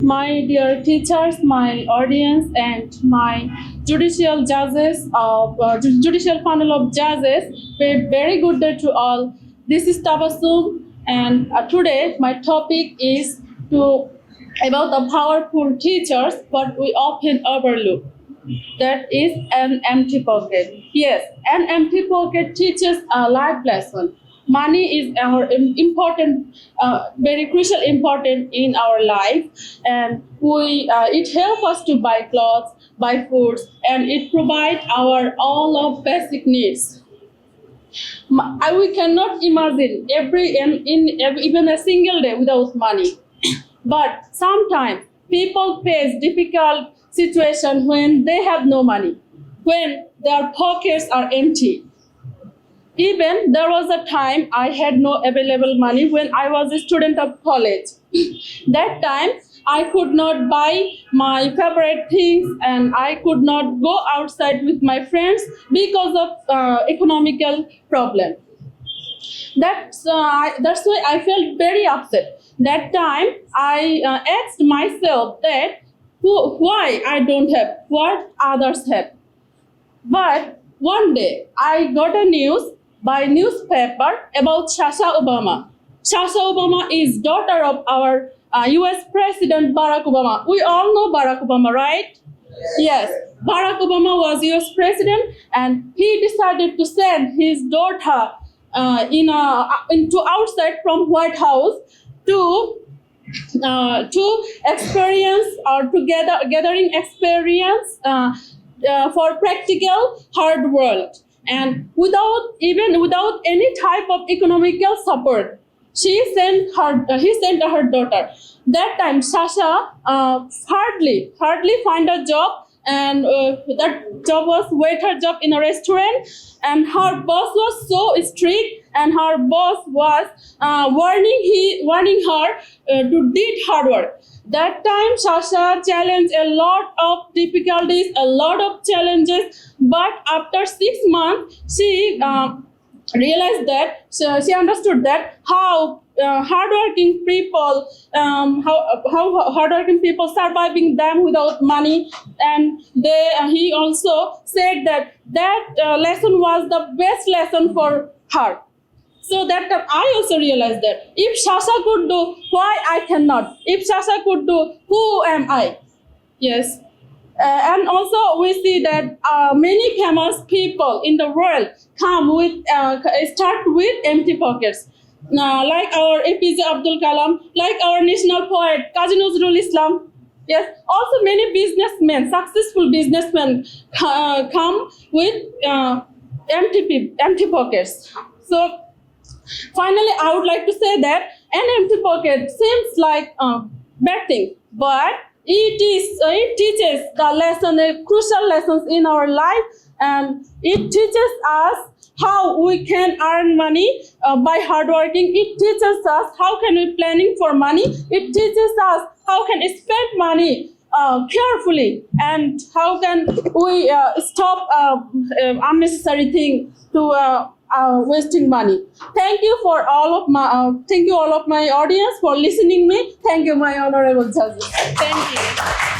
my dear teachers, my audience, and my judicial judges judicial panel of judges. Very good day to all. This is Tabasum, and today my topic is to about the powerful teachers, but we often overlook. That is an empty pocket. Yes, an empty pocket teaches a life lesson. Money is our important, very crucial, important in our life, and it helps us to buy clothes, buy foods, and it provides our all of basic needs. We cannot imagine even a single day without money. But sometimes people face difficult situation when they have no money, when their pockets are empty. Even there was a time I had no available money when I was a student of college. That time I could not buy my favorite things and I could not go outside with my friends because of economical problem. That's why I felt very upset. That time I asked myself that why I don't have what others have. But one day I got a news by newspaper about Sasha Obama. Sasha Obama is daughter of our US President Barack Obama. We all know Barack Obama, right? Yes. Barack Obama was US President and he decided to send his daughter into outside from White House to experience or to gathering experience for practical hard work, and without any type of economical support, he sent her daughter. That time Sasha hardly find a job, and that job was waiter job in a restaurant, and her boss was so strict, and her boss was warning her to do hard work. That time Sasha challenged a lot of difficulties, a lot of challenges, but after 6 months she realized that she understood that how hardworking people surviving them without money, and he also said that lesson was the best lesson for her. So that time I also realized that if Sasha could do, why I cannot? If Sasha could do, who am I? Yes. And also we see that many famous people in the world start with empty pockets. Like our APJ Abdul Kalam, like our national poet Kazi Nazrul Islam. Yes. Also many businessmen, successful businessmen come with empty pockets. So finally, I would like to say that an empty pocket seems like a bad thing, but it teaches the lesson, crucial lessons in our life, and it teaches us how we can earn money by hard working. It teaches us how can we planning for money. It teaches us how can we spend money carefully, and how can we stop unnecessary thing to wasting money. Thank you all of my audience for listening me. Thank you, my honorable judges. Thank you.